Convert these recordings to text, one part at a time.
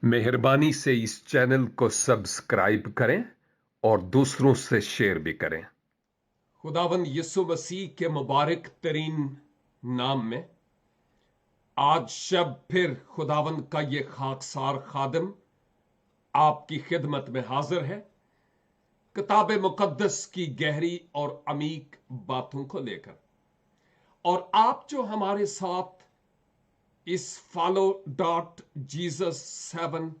मेहरबानी से इस चैनल को सब्सक्राइब करें और दूसरों से शेयर भी करें। खुदावन यीशु मसीह के मुबारक तरीन नाम में आज शब फिर खुदावन का ये खाकसार खादम आपकी खिदमत में हाजिर है, किताब मुकद्दस की गहरी और अमीक बातों को लेकर। और आप जो हमारे साथ इस follow.jesus7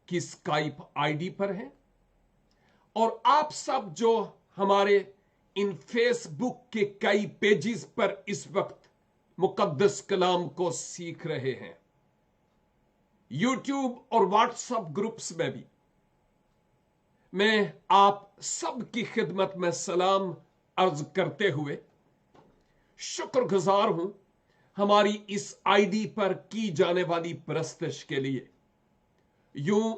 की स्काइप आईडी पर हैं, और आप सब जो हमारे इन फेसबुक के कई पेजेस पर इस वक्त मुकद्दस कलाम को सीख रहे हैं, यूट्यूब और व्हाट्सएप ग्रुप्स में भी, मैं आप सब की खिदमत में सलाम अर्ज करते हुए शुक्रगुजार हूं हमारी इस आईडी पर की जाने वाली परस्तिश के लिए। यूं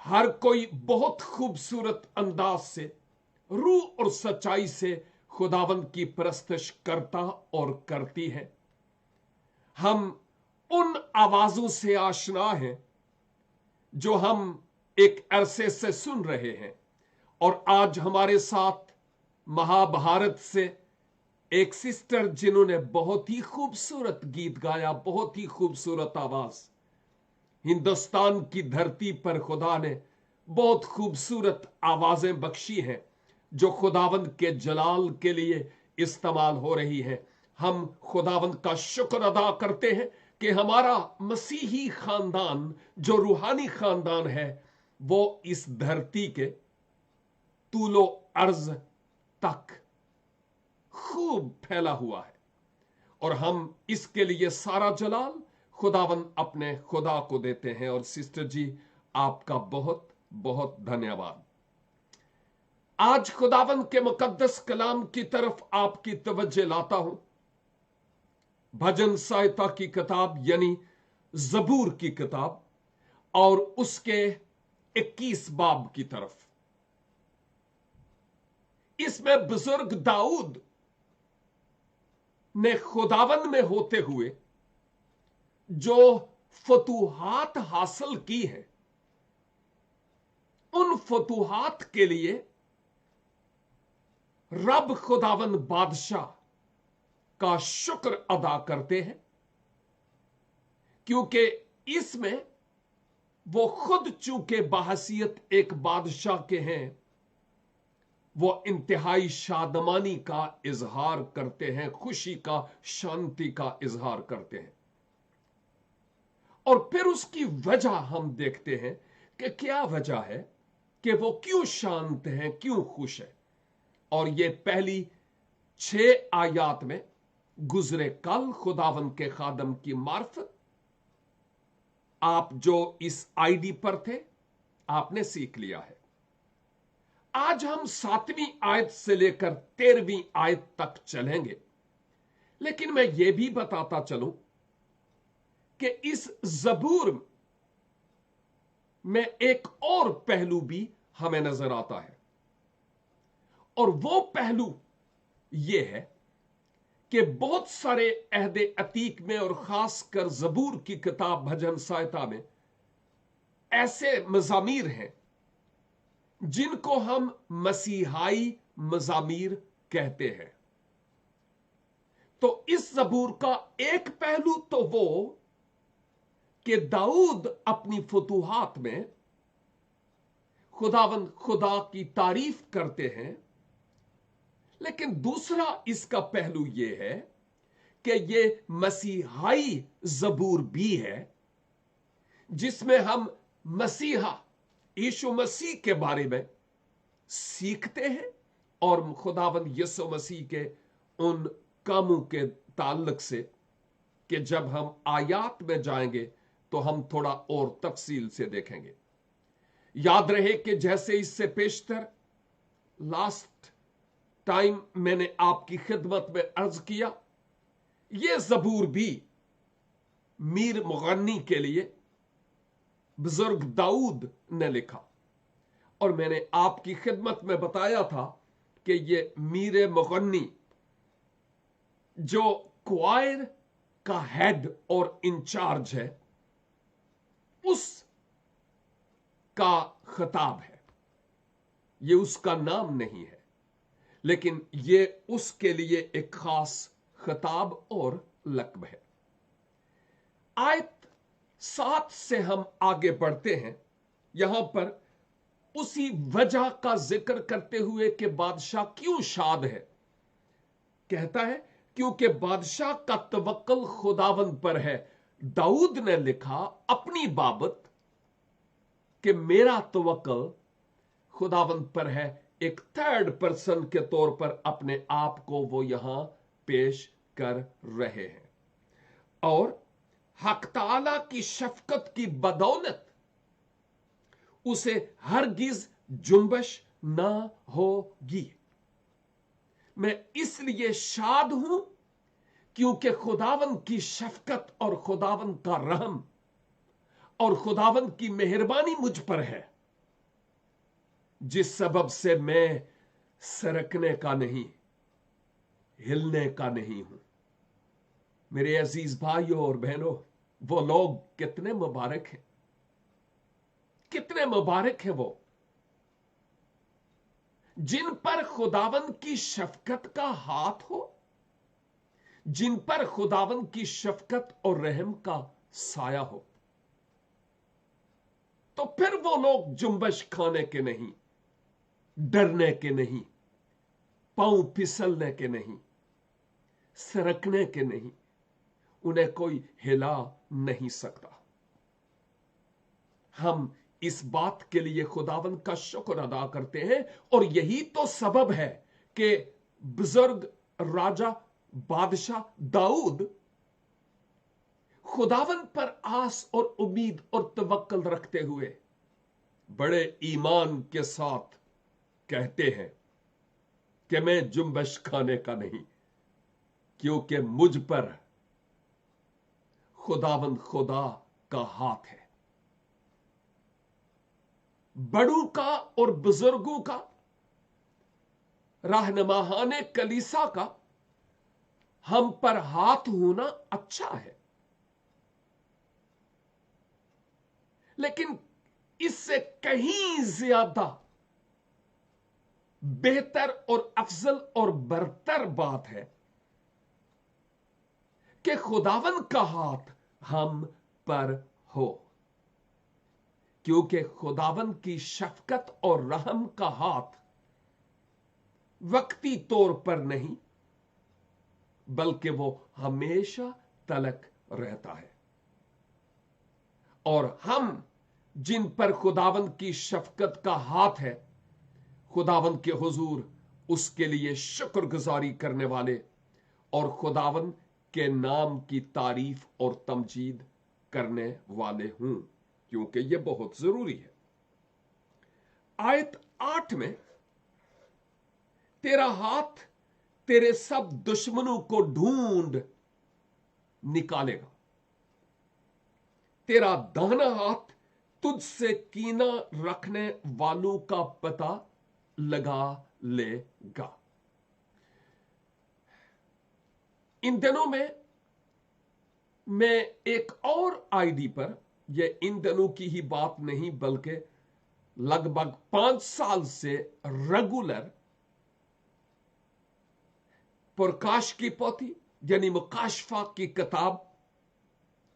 हर कोई बहुत खूबसूरत अंदाज से, रूह और सच्चाई से खुदावंद की परस्तिश करता और करती है। हम उन आवाजों से आशना हैं जो हम एक अरसे से सुन रहे हैं, और आज हमारे साथ महाभारत से एक सिस्टर जिन्होंने बहुत ही खूबसूरत गीत गाया, बहुत ही खूबसूरत आवाज। हिंदुस्तान की धरती पर खुदा ने बहुत खूबसूरत आवाजें बख्शी हैं जो खुदावंद के जलाल के लिए इस्तेमाल हो रही हैं। हम खुदावंद का शुक्र अदा करते हैं कि हमारा मसीही खानदान जो रूहानी खानदान है वो इस धरती के तूलो अर्ज तक खूब फैला हुआ है, और हम इसके लिए सारा जलाल खुदावंद अपने खुदा को देते हैं। और सिस्टर जी, आपका बहुत बहुत धन्यवाद। आज खुदावंद के मुकद्दस कलाम की तरफ आपकी तवज्जो लाता हूं, भजन साहित्य की किताब यानी जबूर की किताब और उसके 21 बाब की तरफ। इसमें बुजुर्ग दाऊद ने खुदावंद में होते हुए जो फतूहात हासिल की है, उन फतूहात के लिए रब खुदावंद बादशाह का शुक्र अदा करते हैं, क्योंकि इसमें वो खुद चूंकि बहसियत एक बादशाह के हैं, वो इंतहाई शादमानी का इजहार करते हैं, खुशी का, शांति का इजहार करते हैं। और फिर उसकी वजह हम देखते हैं कि क्या वजह है कि वो क्यों शांत हैं, क्यों खुश है। और ये पहली 6 आयात में गुजरे कल खुदावंद के खादम की मार्फत आप जो इस आईडी पर थे आपने सीख लिया है। आज हम 7वीं आयत से लेकर 13वीं आयत तक चलेंगे, लेकिन मैं यह भी बताता चलूं कि इस जबूर में एक और पहलू भी हमें नजर आता है, और वो पहलू यह है कि बहुत सारे अहदे अतीक में और खासकर जबूर की किताब भजन साहित्य में ऐसे मजामीर हैं जिनको हम मसीहाई मजामीर कहते हैं। तो इस जबूर का एक पहलू तो वो कि दाऊद अपनी फतूहात में खुदावंद खुदा की तारीफ करते हैं, लेकिन दूसरा इसका पहलू यह है कि यह मसीहाई जबूर भी है जिसमें हम मसीहा यीशु मसीह के बारे में सीखते हैं और खुदावंद यीशु मसीह के उन कामों के ताल्लुक से कि जब हम आयात में जाएंगे तो हम थोड़ा और तफसील से देखेंगे। याद रहे कि जैसे इससे पेशतर लास्ट टाइम मैंने आपकी खिदमत में अर्ज किया, यह ज़बूर भी मीर मुगन्नी के लिए बुजुर्ग दाऊद ने लिखा। और मैंने आपकी खिदमत में बताया था कि यह मीर मुगन्नी जो क्वायर का हेड और इंचार्ज है, उस का खिताब है। यह उसका नाम नहीं है, लेकिन यह उसके लिए एक खास खिताब और लक़ब है। आयत 7 से हम आगे बढ़ते हैं। यहां पर उसी वजह का जिक्र करते हुए कि बादशाह क्यों शाद है, कहता है क्योंकि बादशाह का तवक्कुल खुदावंद पर है। दाऊद ने लिखा अपनी बाबत कि मेरा तवक्कुल खुदावंद पर है। एक थर्ड पर्सन के तौर पर अपने आप को वो यहां पेश कर रहे हैं। और हक ताला की शफकत की बदौलत उसे हरगिज जुम्बश ना होगी। मैं इसलिए शाद हूं क्योंकि खुदावंद की शफकत और खुदावंद का रहम और खुदावंद की मेहरबानी मुझ पर है, जिस सबब से मैं सरकने का नहीं, हिलने का नहीं हूं। मेरे अजीज भाइयों और बहनों, वो लोग कितने मुबारक हैं, कितने मुबारक हैं वो जिन पर खुदावंद की शफकत का हाथ हो, जिन पर खुदावंद की शफकत और रहम का साया हो। तो फिर वो लोग जुम्बश खाने के नहीं, डरने के नहीं, पांव फिसलने के नहीं, सरकने के नहीं, उन्हें कोई हिला नहीं सकता। हम इस बात के लिए खुदावंद का शुक्र अदा करते हैं, और यही तो सबब है कि बुजुर्ग राजा बादशाह दाऊद खुदावंद पर आस और उम्मीद और तवक्कुल रखते हुए बड़े ईमान के साथ कहते हैं कि मैं जुम्बश खाने का नहीं, क्योंकि मुझ पर खुदावंद खुदा का हाथ है। बड़ों का और बुजुर्गों का, रहनुमाहाने कलीसा का हम पर हाथ होना अच्छा है, लेकिन इससे कहीं ज्यादा बेहतर और अफजल और बरतर बात है कि खुदावंद का हाथ हम पर हो, क्योंकि खुदावंद की शफकत और रहम का हाथ वक्ती तौर पर नहीं, बल्कि वो हमेशा तलक रहता है। और हम जिन पर खुदावंद की शफकत का हाथ है, खुदावंद के हुजूर उसके लिए शुक्रगुजारी करने वाले और खुदावंद के नाम की तारीफ और तमजीद करने वाले हूं, क्योंकि यह बहुत जरूरी है। आयत 8 में तेरा हाथ तेरे सब दुश्मनों को ढूंढ निकालेगा, तेरा दाहिना हाथ तुझसे कीना रखने वालों का पता लगा लेगा। इन दिनों में मैं एक और आईडी पर, यह इन दिनों की ही बात नहीं बल्कि लगभग 5 साल से रेगुलर प्रकाश की पोथी यानी मुकाशफा की किताब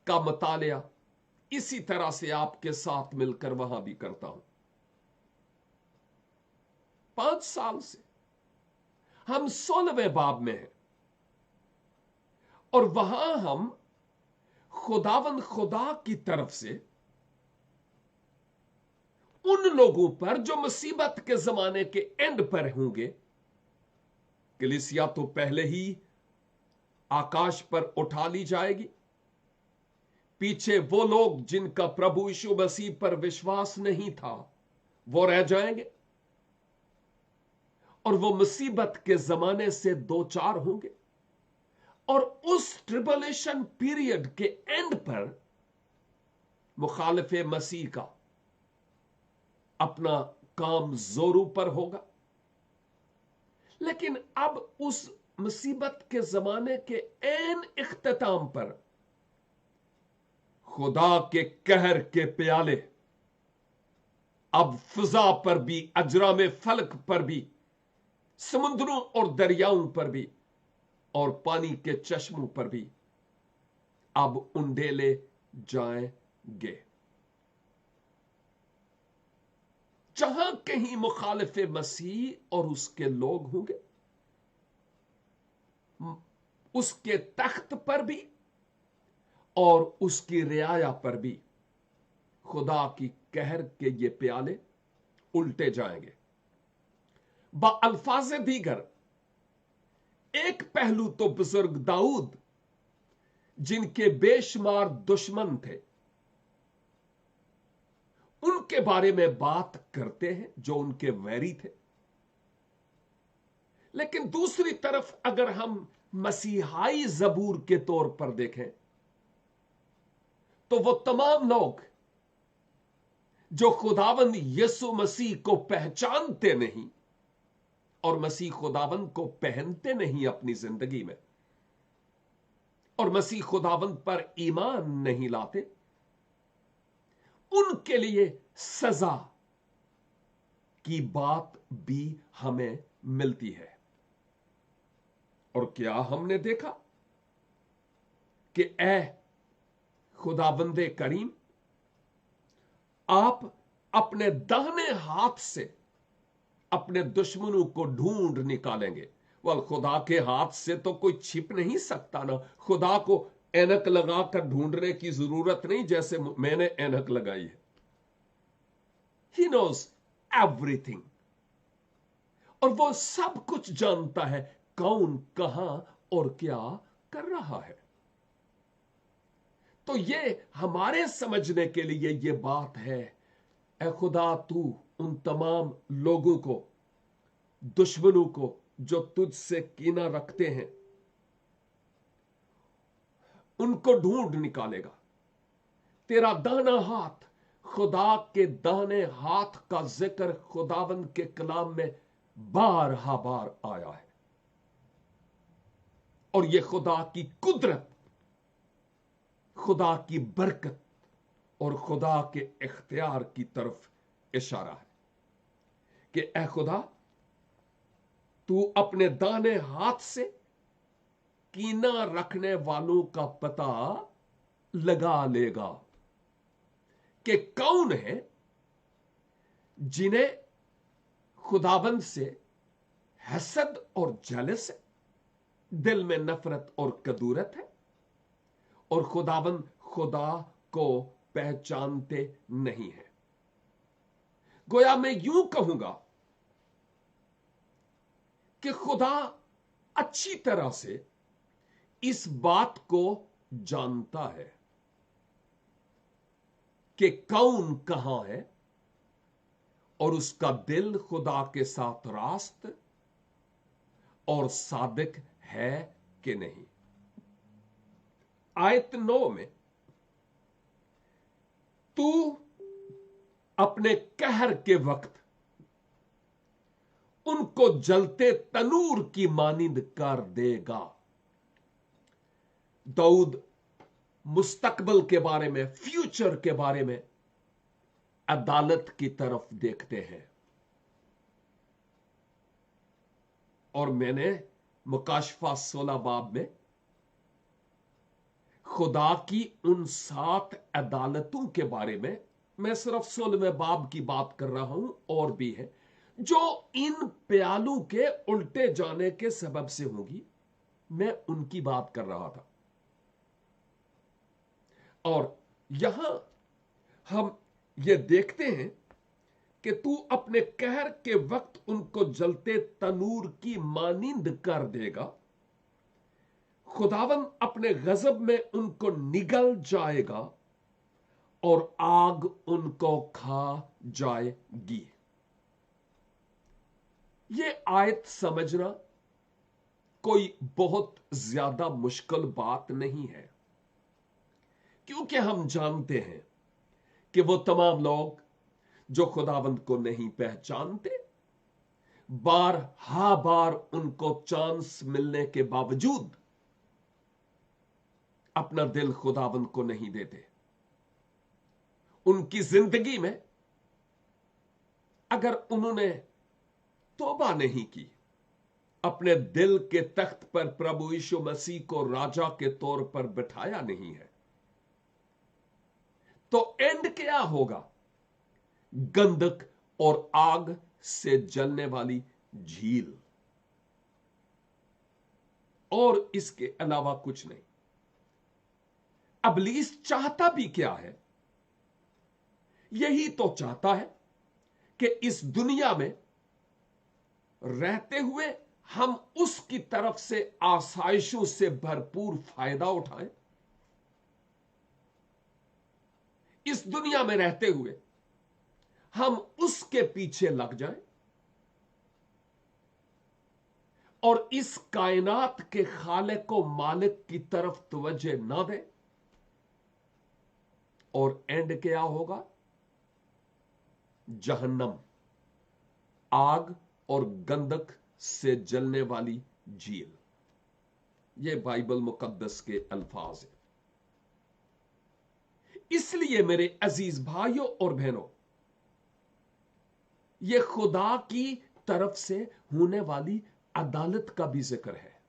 का मुतालिया इसी तरह से आपके साथ मिलकर वहां भी करता हूं। 5 साल से हम 16वें बाब में हैं, और वहां हम खुदावंद खुदा की तरफ से उन लोगों पर जो मुसीबत के जमाने के एंड पर होंगे, कलीसिया तो पहले ही आकाश पर उठा ली जाएगी, पीछे वो लोग जिनका प्रभु यीशु मसीह पर विश्वास नहीं था वो रह जाएंगे और वो मुसीबत के जमाने से दो चार होंगे, और उस ट्रिबुलेशन पीरियड के एंड पर मुखालिफे मसीह का अपना काम जोरों पर होगा। लेकिन अब उस मुसीबत के जमाने के ऐन इख्तिताम पर खुदा के कहर के प्याले अब फिजा पर भी, अजराम फलक पर भी, समुद्रों और दरियाओं पर भी, और पानी के चश्मों पर भी अब उंडेले जाएंगे। जहां कहीं मुखालिफे मसीह और उसके लोग होंगे, उसके तख्त पर भी और उसकी रियाया पर भी खुदा की कहर के ये प्याले उल्टे जाएंगे। बअल्फाज दीगर, एक पहलू तो बुजुर्ग दाऊद, जिनके बेशुमार दुश्मन थे, उनके बारे में बात करते हैं, जो उनके वैरी थे। लेकिन दूसरी तरफ अगर हम मसीहाई जबूर के तौर पर देखें, तो वो तमाम लोग जो खुदावंद यीशु मसीह को पहचानते नहीं और मसीह खुदावंद को पहनते नहीं अपनी जिंदगी में, और मसीह खुदावंद पर ईमान नहीं लाते, उनके लिए सजा की बात भी हमें मिलती है। और क्या हमने देखा कि ऐ खुदाबंदे करीम, आप अपने दाहिने हाथ से अपने दुश्मनों को ढूंढ निकालेंगे। वह खुदा के हाथ से तो कोई छिप नहीं सकता ना। खुदा को ऐनक लगाकर ढूंढने की जरूरत नहीं, जैसे मैंने ऐनक लगाई है। He knows everything, और वो सब कुछ जानता है, कौन कहां और क्या कर रहा है। तो ये हमारे समझने के लिए ये बात है, ऐ खुदा तू उन तमाम लोगों को, दुश्मनों को जो तुझसे कीना रखते हैं, उनको ढूंढ निकालेगा। तेरा दाहिना हाथ, खुदा के दाहिने हाथ का जिक्र खुदावंद के कलाम में बार आया है, और यह खुदा की कुदरत, खुदा की बरकत और खुदा के इख्तियार की तरफ इशारा है कि ऐ खुदा, तू अपने दाहिने हाथ से कीना रखने वालों का पता लगा लेगा कि कौन है जिन्हें खुदाबंद से हसद और जलस है, दिल में नफरत और कदूरत है, और खुदाबंद खुदा को पहचानते नहीं है। गोया मैं यूं कहूंगा कि खुदा अच्छी तरह से इस बात को जानता है कि कौन कहां है, और उसका दिल खुदा के साथ रास्त और सादिक है कि नहीं। आयत 9 में, तू अपने कहर के वक्त उनको जलते तनूर की मानिंद कर देगा। दाऊद मुस्तकबल के बारे में, फ्यूचर के बारे में अदालत की तरफ देखते हैं। और मैंने मुकाशफा 16 बाब में खुदा की उन 7 अदालतों के बारे में, मैं सिर्फ 16वें बाब की बात कर रहा हूं, और भी है जो इन प्यालों के उल्टे जाने के सबब से होगी, मैं उनकी बात कर रहा था। और यहां हम ये देखते हैं कि तू अपने कहर के वक्त उनको जलते तनूर की मानिंद कर देगा। खुदावन अपने गजब में उनको निगल जाएगा और आग उनको खा जाएगी। ये आयत समझना कोई बहुत ज्यादा मुश्किल बात नहीं है, क्योंकि हम जानते हैं कि वो तमाम लोग जो खुदावंद को नहीं पहचानते, बार उनको चांस मिलने के बावजूद अपना दिल खुदावंद को नहीं देते। उनकी जिंदगी में अगर उन्होंने तौबा नहीं की, अपने दिल के तख्त पर प्रभु यीशु मसीह को राजा के तौर पर बिठाया नहीं है, तो एंड क्या होगा? गंधक और आग से जलने वाली झील, और इसके अलावा कुछ नहीं। इब्लीस चाहता भी क्या है? यही तो चाहता है कि इस दुनिया में रहते हुए हम उसकी तरफ से आसाइशों से भरपूर फायदा उठाएं। इस दुनिया में रहते हुए हम उसके पीछे लग जाएं और इस कायनात के खालिक को मालिक की तरफ तवज्जो ना दें। और एंड क्या होगा? जहन्नम, आग और गंधक से जलने वाली झील। ये बाइबल मुकद्दस के अल्फाज हैं। इसलिए मेरे अजीज भाइयों और बहनों, यह खुदा की तरफ से होने वाली अदालत का भी जिक्र है।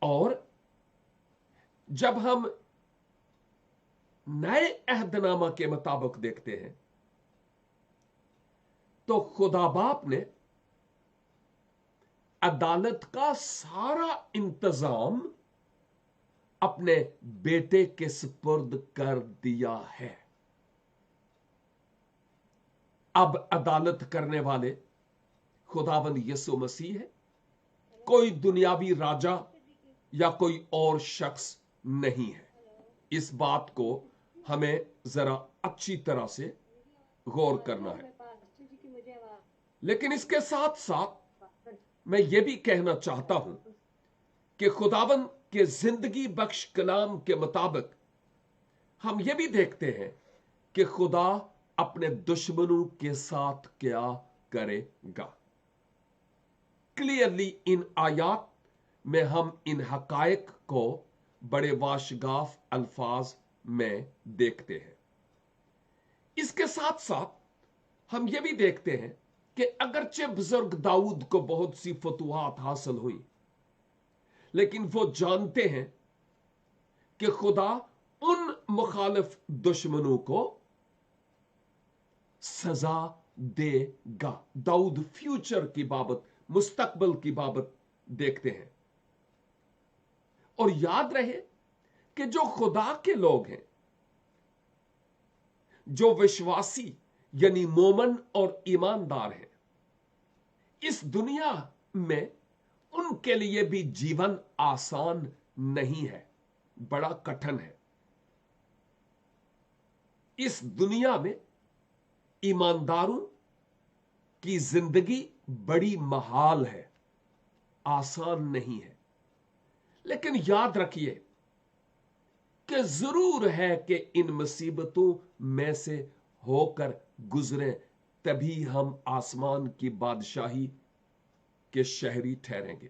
और जब हम नए अहदनामा के मुताबिक देखते हैं तो खुदा बाप ने अदालत का सारा इंतजाम अपने बेटे के सुपुर्द कर दिया है। अब अदालत करने वाले खुदावंद यीशु मसीह है, कोई दुनियावी राजा या कोई और शख्स नहीं है। इस बात को हमें जरा अच्छी तरह से गौर करना है। लेकिन इसके साथ साथ मैं यह भी कहना चाहता हूं कि खुदावंद के जिंदगी बख्श कलाम के मुताबिक हम यह भी देखते हैं कि खुदा अपने दुश्मनों के साथ क्या करेगा। क्लियरली इन आयात में हम इन हकायक को बड़े वाशगाफ अल्फाज में देखते हैं। इसके साथ साथ हम यह भी देखते हैं कि अगरचे बुजुर्ग दाऊद को बहुत सी फतूहात हासिल हुई, लेकिन वो जानते हैं कि खुदा उन मुखालिफ दुश्मनों को सजा देगा। दाऊद फ्यूचर की बाबत, मुस्तकबिल की बाबत देखते हैं। और याद रहे कि जो खुदा के लोग हैं, जो विश्वासी यानी मोमन और ईमानदार हैं, इस दुनिया में उनके लिए भी जीवन आसान नहीं है, बड़ा कठिन है। इस दुनिया में ईमानदारों की जिंदगी बड़ी महाल है, आसान नहीं है। लेकिन याद रखिए कि जरूर है कि इन मुसीबतों में से होकर गुजरे, तभी हम आसमान की बादशाही के शहरी ठहरेंगे।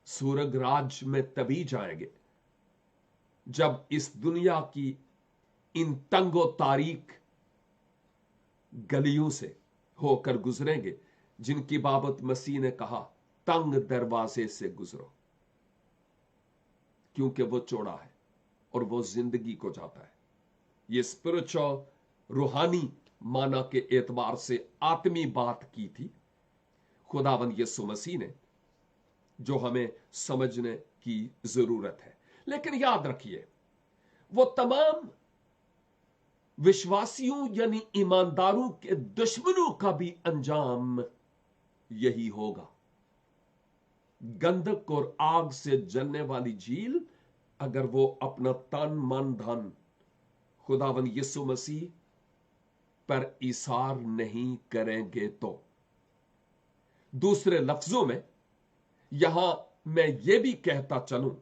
स्वर्ग राज में तभी जाएंगे जब इस दुनिया की इन तंगो तारीख गलियों से होकर गुजरेंगे, जिनकी बाबत मसीह ने कहा तंग दरवाजे से गुजरो, क्योंकि वो चौड़ा है और वो जिंदगी को जाता है। ये स्पिरिचुअल, रूहानी माना के एतबार से आत्मी बात की थी खुदावंद यीशु मसीह ने, जो हमें समझने की जरूरत है। लेकिन याद रखिए, वो तमाम विश्वासियों यानी ईमानदारों के दुश्मनों का भी अंजाम यही होगा। गंधक और आग से जलने वाली झील, अगर वो अपना तन मन धन खुदावंद यीशु मसीह पर इसार नहीं करेंगे तो दूसरे लफ्जों में यहां मैं ये भी कहता चलूं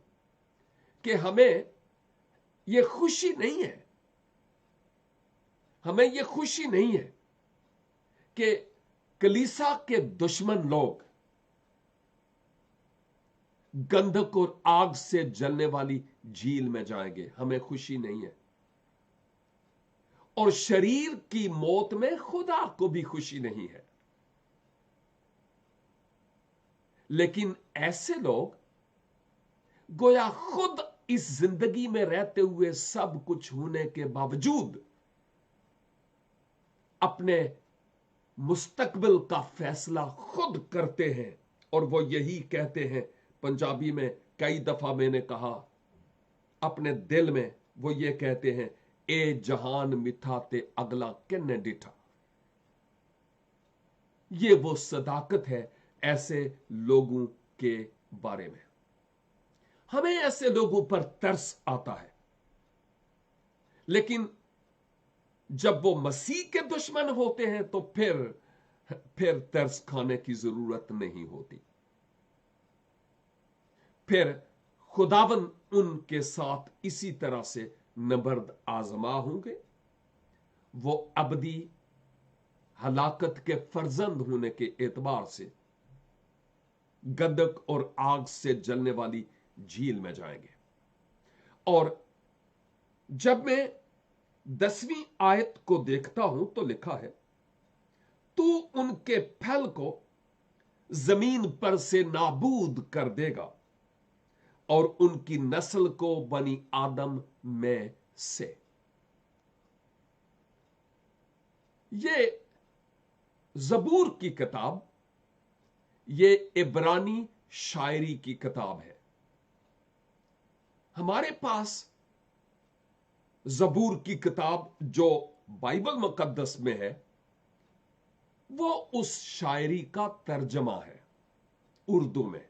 कि हमें यह खुशी नहीं है, हमें यह खुशी नहीं है कि कलीसा के दुश्मन लोग गंधक और आग से जलने वाली झील में जाएंगे। हमें खुशी नहीं है। और शरीर की मौत में खुदा को भी खुशी नहीं है। लेकिन ऐसे लोग गोया खुद इस जिंदगी में रहते हुए सब कुछ होने के बावजूद अपने मुस्तकबिल का फैसला खुद करते हैं। और वो यही कहते हैं, पंजाबी में कई दफा मैंने कहा, अपने दिल में वो ये कहते हैं, ए जहान मिठा ते अगला किन्ने डिठा। ये वो सदाकत है ऐसे लोगों के बारे में। हमें ऐसे लोगों पर तरस आता है, लेकिन जब वो मसीह के दुश्मन होते हैं तो फिर तरस खाने की जरूरत नहीं होती। फिर खुदावन उनके साथ इसी तरह से नबर्द आजमा होंगे। वो अबदी हलाकत के फर्जंद होने के एतबार से गंधक और आग से जलने वाली झील में जाएंगे। और जब मैं 10वीं आयत को देखता हूं तो लिखा है, तू उनके फल को जमीन पर से नाबूद कर देगा और उनकी नस्ल को बनी आदम में से। ये जबूर की किताब, ये इब्रानी शायरी की किताब है। हमारे पास जबूर की किताब जो बाइबल मुकद्दस में है, वो उस शायरी का तर्जमा है उर्दू में।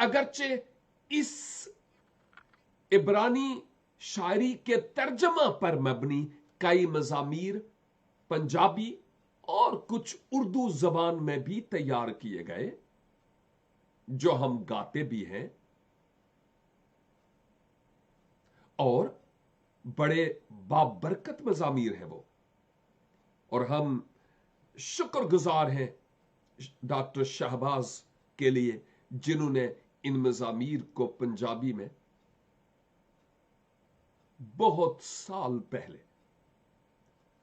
अगरचे इस इब्रानी शायरी के तर्जमा पर मबनी कई मज़ामीर पंजाबी और कुछ उर्दू जबान में भी तैयार किए गए, जो हम गाते भी हैं और बड़े बाबरकत मज़ामीर हैं वो। और हम शुक्रगुजार हैं डॉक्टर शहबाज के लिए, जिन्होंने इन मज़ामीर को पंजाबी में बहुत साल पहले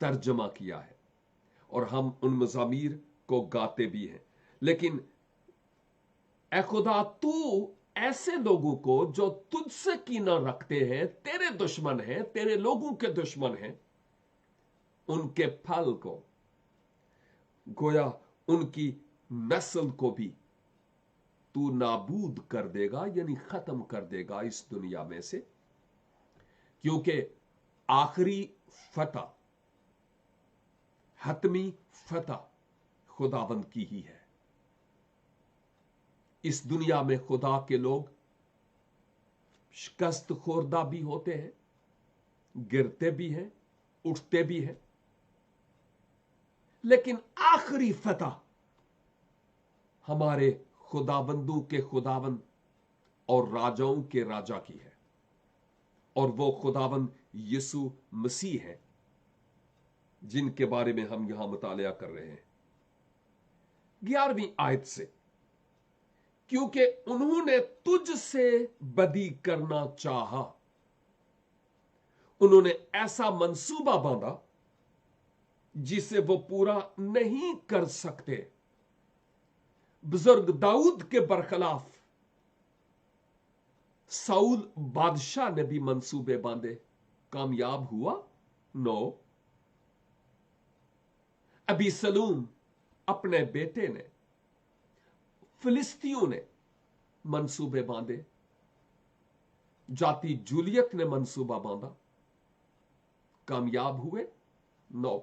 तर्जमा किया है और हम उन मज़ामीर को गाते भी हैं। लेकिन ऐ खुदा, तू ऐसे लोगों को जो तुझसे कीना रखते हैं, तेरे दुश्मन हैं, तेरे लोगों के दुश्मन हैं, उनके फल को, गोया उनकी नस्ल को भी तू नाबूद कर देगा, यानी खत्म कर देगा इस दुनिया में से। क्योंकि आखिरी फतह, हतमी फतह खुदावंद की ही है। इस दुनिया में खुदा के लोग शिकस्त खोरदा भी होते हैं, गिरते भी हैं, उठते भी हैं, लेकिन आखिरी फतह हमारे खुदाबंदों के खुदाबंद और राजाओं के राजा की है। और वो खुदाबंद यीशु मसीह है, जिनके बारे में हम यहां मुतालिया कर रहे हैं। 11वीं आयत से, क्योंकि उन्होंने तुझसे बदी करना चाहा, उन्होंने ऐसा मंसूबा बांधा जिसे वो पूरा नहीं कर सकते। बुजुर्ग दाऊद के बरखलाफ साउल बादशाह ने भी मंसूबे बांधे, कामयाब हुआ? नो। अबी सलूम अपने बेटे ने, फिलिस्तियों ने मंसूबे बांधे, जाति जूलियत ने मंसूबा बांधा, कामयाब हुए? नो।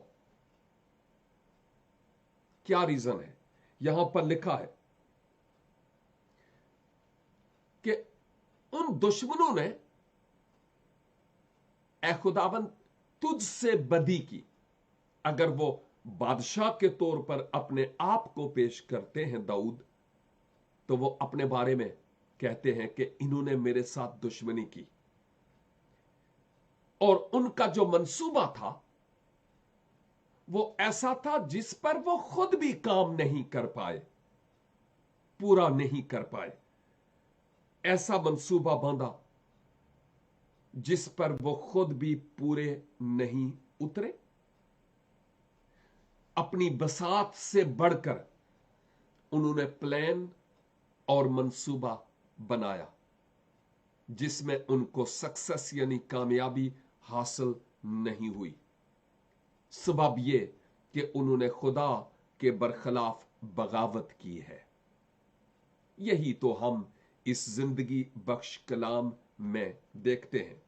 क्या रीजन है? यहां पर लिखा है कि उन दुश्मनों ने ए खुदाबंद तुझसे बदी की। अगर वो बादशाह के तौर पर अपने आप को पेश करते हैं दाऊद, तो वो अपने बारे में कहते हैं कि इन्होंने मेरे साथ दुश्मनी की, और उनका जो मंसूबा था वो ऐसा था जिस पर वो खुद भी काम नहीं कर पाए, पूरा नहीं कर पाए। ऐसा मंसूबा बांधा जिस पर वो खुद भी पूरे नहीं उतरे। अपनी बसात से बढ़कर उन्होंने प्लान और मंसूबा बनाया जिसमें उनको सक्सेस यानी कामयाबी हासिल नहीं हुई। सबब यह कि उन्होंने खुदा के बरखिलाफ बगावत की है। यही तो हम इस जिंदगी बख्श कलाम में देखते हैं।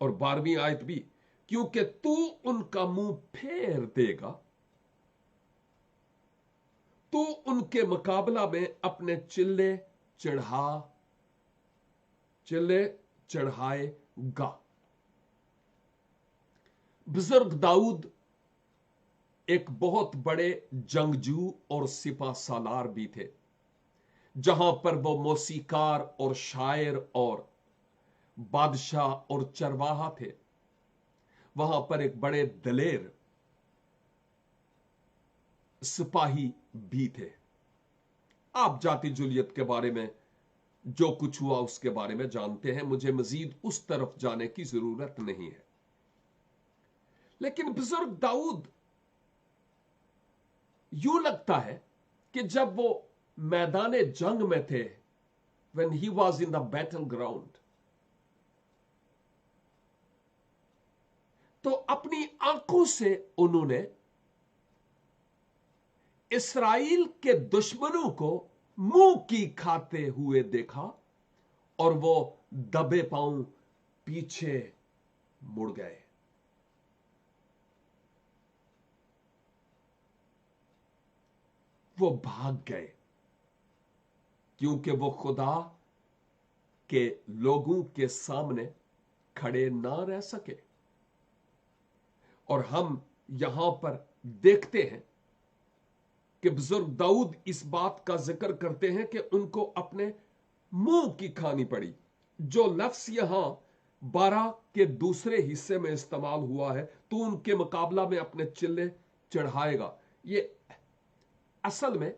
और 12वीं आयत भी, क्योंकि तू उनका मुंह फेर देगा, तू उनके मुकाबला में अपने चिल्ले चढ़ाएगा। बुजुर्ग दाऊद एक बहुत बड़े जंगजू और सिपा सालार भी थे। जहां पर वो मौसीकार और शायर और बादशाह और चरवाहा थे, वहां पर एक बड़े दलेर सिपाही भी थे। आप जाति जुलियत के बारे में जो कुछ हुआ उसके बारे में जानते हैं, मुझे मजीद उस तरफ जाने की जरूरत नहीं है। लेकिन बुजुर्ग दाऊद, यूं लगता है कि जब वो मैदान जंग में थे, when he was in the battleground, तो अपनी आंखों से उन्होंने इस्राएल के दुश्मनों को मुंह की खाते हुए देखा और वो दबे पांव पीछे मुड़ गए। वो भाग गए क्योंकि वो खुदा के लोगों के सामने खड़े ना रह सके। और हम यहां पर देखते हैं कि बुजुर्ग दाऊद इस बात का जिक्र करते हैं कि उनको अपने मुंह की खानी पड़ी। जो लफ्ज यहां 12 के दूसरे हिस्से में इस्तेमाल हुआ है, तो उनके मुकाबला में अपने चिल्ले चढ़ाएगा, ये असल में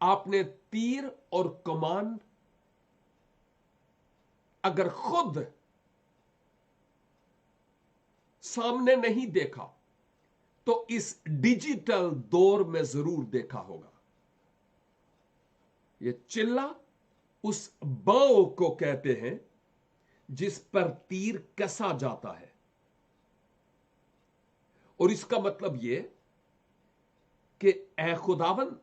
आपने तीर और कमान अगर खुद सामने नहीं देखा तो इस डिजिटल दौर में जरूर देखा होगा। यह चिल्ला उस बाव को कहते हैं जिस पर तीर कसा जाता है, और इसका मतलब यह कि ऐ खुदावन,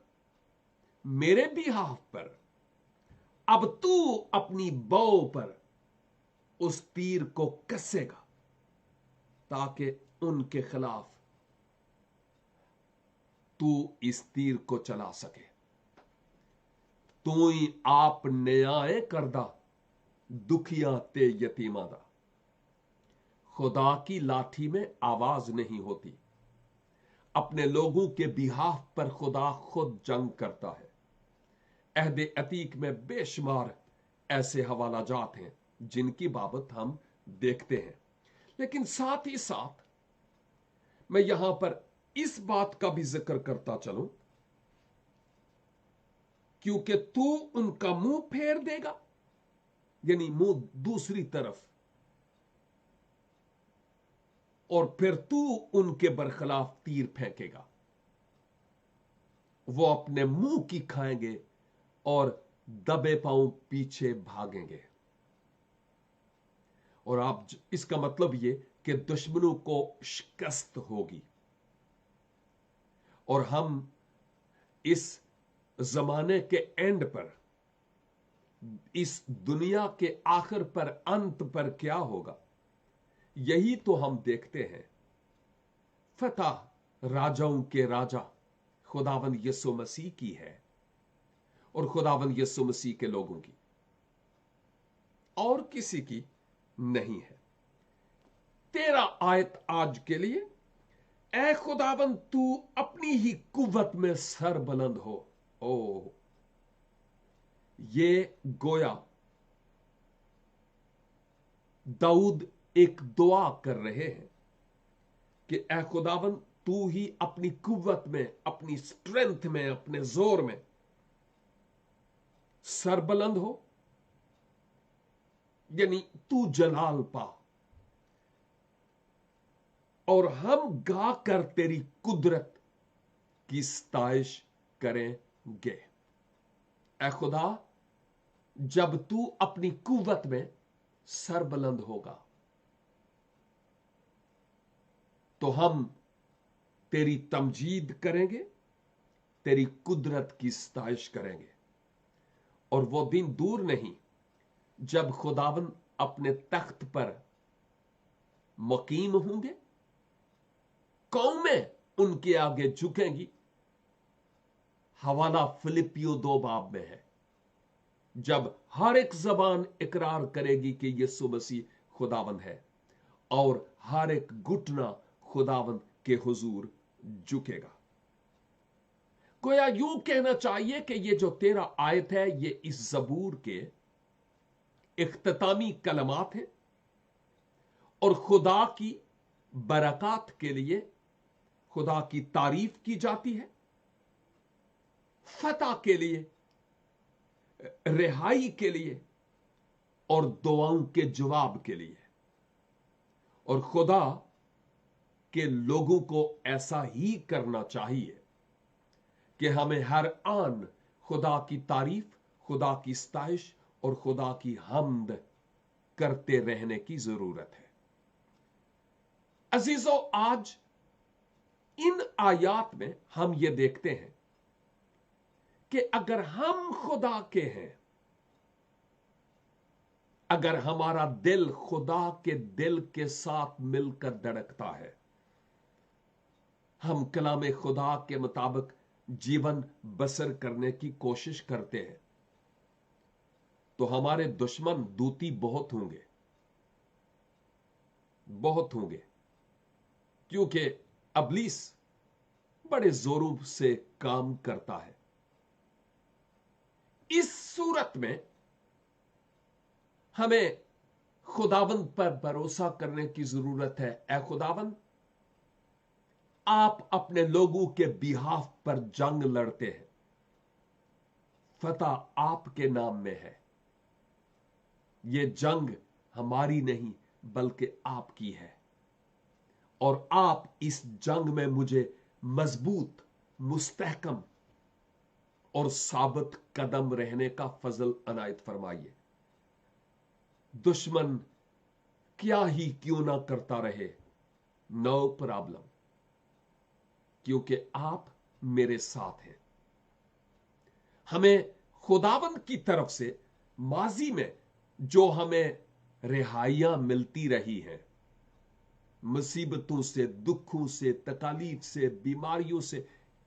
मेरे बिहाफ पर अब तू अपनी बाव पर उस तीर को कसेगा ताकि उनके खिलाफ तू इस तीर को चला सके। तू ही आप न्याय करदा दुखिया ते यतीमा दा। खुदा की लाठी में आवाज नहीं होती। अपने लोगों के बिहाफ पर खुदा खुद जंग करता है। अहद अतीक में बेशुमार ऐसे हवाला जात हैं जिनकी बाबत हम देखते हैं। लेकिन साथ ही साथ मैं यहां पर इस बात का भी जिक्र करता चलूं, क्योंकि तू उनका मुंह फेर देगा, यानी मुंह दूसरी तरफ, और फिर तू उनके बरखिलाफ तीर फेंकेगा। वो अपने मुंह की खाएंगे और दबे पांव पीछे भागेंगे। और आप इसका मतलब ये कि दुश्मनों को शिकस्त होगी। और हम इस जमाने के एंड पर, इस दुनिया के आखिर पर, अंत पर क्या होगा, यही तो हम देखते हैं। फतह राजाओं के राजा खुदावन यीशु मसीह की है, और खुदावन यीशु मसीह के लोगों की, और किसी की नहीं है। 13 आयत आज के लिए, ऐ खुदावन तू अपनी ही कुव्वत में सर बुलंद हो। ओ, ये गोया दाऊद एक दुआ कर रहे हैं कि ऐ खुदावन तू ही अपनी कुव्वत में, अपनी स्ट्रेंथ में, अपने जोर में सरबुलंद हो, यानी तू जलाल पा, और हम गाकर तेरी कुदरत की सताइश करेंगे। ऐ खुदा, जब तू अपनी कुव्वत में सरबुलंद होगा तो हम तेरी तमजीद करेंगे, तेरी कुदरत की सताइश करेंगे। और वो दिन दूर नहीं जब खुदावन अपने तख्त पर मुकीम होंगे, कौमें उनके आगे झुकेंगी। हवाला फिलिपियो 2 बाब में है, जब हर एक जबान इकरार करेगी कि यीशु मसीह खुदावन है और हर एक घुटना खुदावन के हुजूर झुकेगा। गोया यूं कहना चाहिए कि ये जो 13 आयत है ये इस जबूर के इख्तितामी कलमात हैं और खुदा की बरकत के लिए खुदा की तारीफ की जाती है, फतह के लिए, रिहाई के लिए और दुआओं के जवाब के लिए। और खुदा के लोगों को ऐसा ही करना चाहिए कि हमें हर आन खुदा की तारीफ, खुदा की सताइश और खुदा की हम्द करते रहने की जरूरत है। अजीजों, आज इन आयात में हम ये देखते हैं कि अगर हम खुदा के हैं, अगर हमारा दिल खुदा के दिल के साथ मिलकर धड़कता है, हम कलाम खुदा के मुताबिक जीवन बसर करने की कोशिश करते हैं, तो हमारे दुश्मन दूती बहुत होंगे, बहुत होंगे, क्योंकि इब्लीस बड़े जोरों से काम करता है। इस सूरत में हमें खुदावंद पर भरोसा करने की जरूरत है। ऐ खुदावंद, आप अपने लोगों के बिहाफ पर जंग लड़ते हैं, फतह आपके नाम में है। यह जंग हमारी नहीं बल्कि आपकी है, और आप इस जंग में मुझे मजबूत, मुस्तहकम और साबित कदम रहने का फजल अनायत फरमाइए। दुश्मन क्या ही क्यों ना करता रहे, नो प्रॉब्लम, क्योंकि आप मेरे साथ हैं। हमें खुदावंद की तरफ से माजी में जो हमें रिहाइयां मिलती रही हैं, मुसीबतों से, दुखों से, तकालीफ से, बीमारियों से,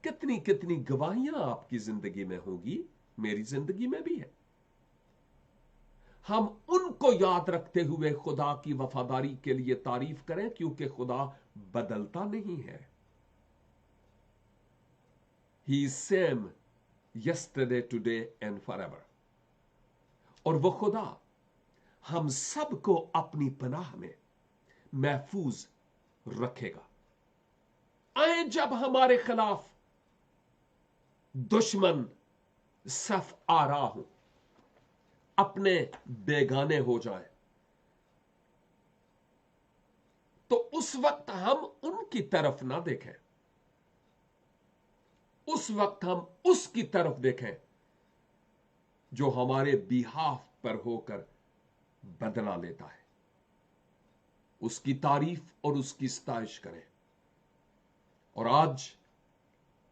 कितनी कितनी गवाहियां आपकी जिंदगी में होगी, मेरी जिंदगी में भी है। हम उनको याद रखते हुए खुदा की वफादारी के लिए तारीफ करें, क्योंकि खुदा बदलता नहीं है। He is same yesterday, today and forever. और वो खुदा हम सबको अपनी पनाह में महफूज रखेगा। आए जब हमारे खिलाफ दुश्मन सफ आ रहा हो, अपने बेगाने हो जाए, तो उस वक्त हम उनकी तरफ ना देखें, उस वक्त हम उसकी तरफ देखें जो हमारे बिहाफ पर होकर बदला लेता है। उसकी तारीफ और उसकी सताइश करें। और आज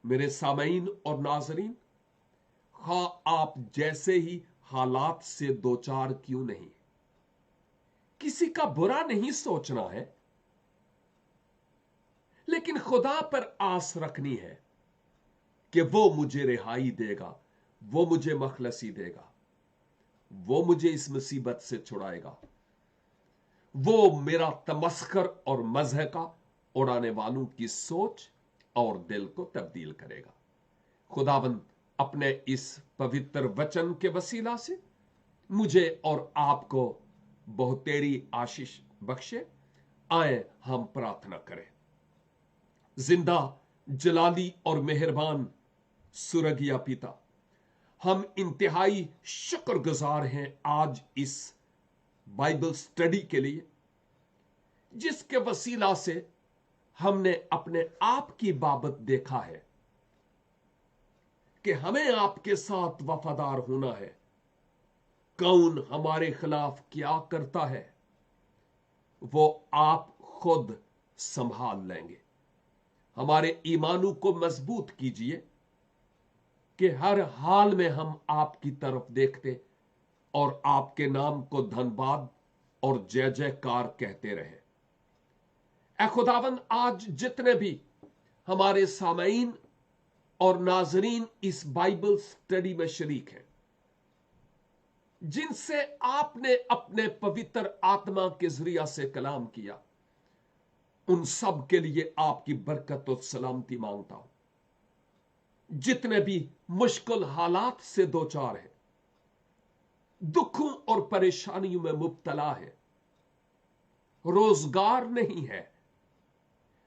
मेरे सामईन और नाजरीन, आप जैसे ही हालात से दो चार क्यों नहीं, किसी का बुरा नहीं सोचना है, लेकिन खुदा पर आस रखनी है कि वो मुझे रिहाई देगा, वो मुझे मखलसी देगा, वो मुझे इस मुसीबत से छुड़ाएगा, वो मेरा तमस्खर और मज़ह का उड़ाने वालों की सोच और दिल को तब्दील करेगा। खुदावंद अपने इस पवित्र वचन के वसीला से मुझे और आपको बहुतेरी आशीष बख्शे। आए हम प्रार्थना करें। जिंदा, जलाली और मेहरबान सुरगिया पिता, हम इंतहाई शुक्रगुजार हैं आज इस बाइबल स्टडी के लिए, जिसके वसीला से हमने अपने आप की बाबत देखा है कि हमें आपके साथ वफादार होना है। कौन हमारे खिलाफ क्या करता है वो आप खुद संभाल लेंगे। हमारे ईमानों को मजबूत कीजिए कि हर हाल में हम आपकी तरफ देखते और आपके नाम को धन्यवाद और जय जयकार कहते रहे। ऐ खुदावंद, आज जितने भी हमारे सामईन और नाजरीन इस बाइबल स्टडी में शरीक हैं, जिनसे आपने अपने पवित्र आत्मा के जरिया से कलाम किया, उन सब के लिए आपकी बरकत और सलामती मांगता हूं। जितने भी मुश्किल हालात से दो चार हैं, दुखों और परेशानियों में मुब्तला है, रोजगार नहीं है,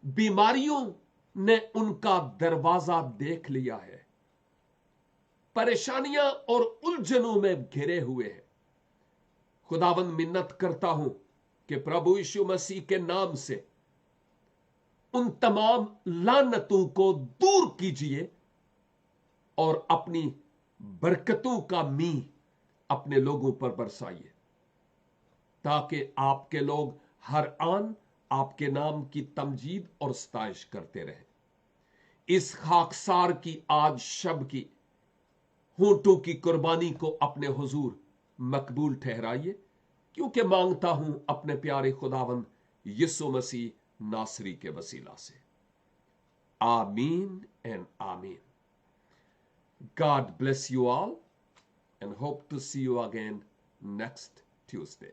बीमारियों ने उनका दरवाजा देख लिया है, परेशानियां और उलझनों में घिरे हुए हैं, खुदावंद मिन्नत करता हूं कि प्रभु यीशु मसीह के नाम से उन तमाम लानतों को दूर कीजिए और अपनी बरकतों का मींह अपने लोगों पर बरसाइए, ताकि आपके लोग हर आन आपके नाम की तमजीद और सताइश करते रहे। इस खाकसार की आज शब की होंठों की कुर्बानी को अपने हुजूर मकबूल ठहराइए, क्योंकि मांगता हूं अपने प्यारे खुदावंद यीशु मसीह नासरी के वसीला से। आमीन एंड आमीन। God bless you all and hope to see you again next Tuesday.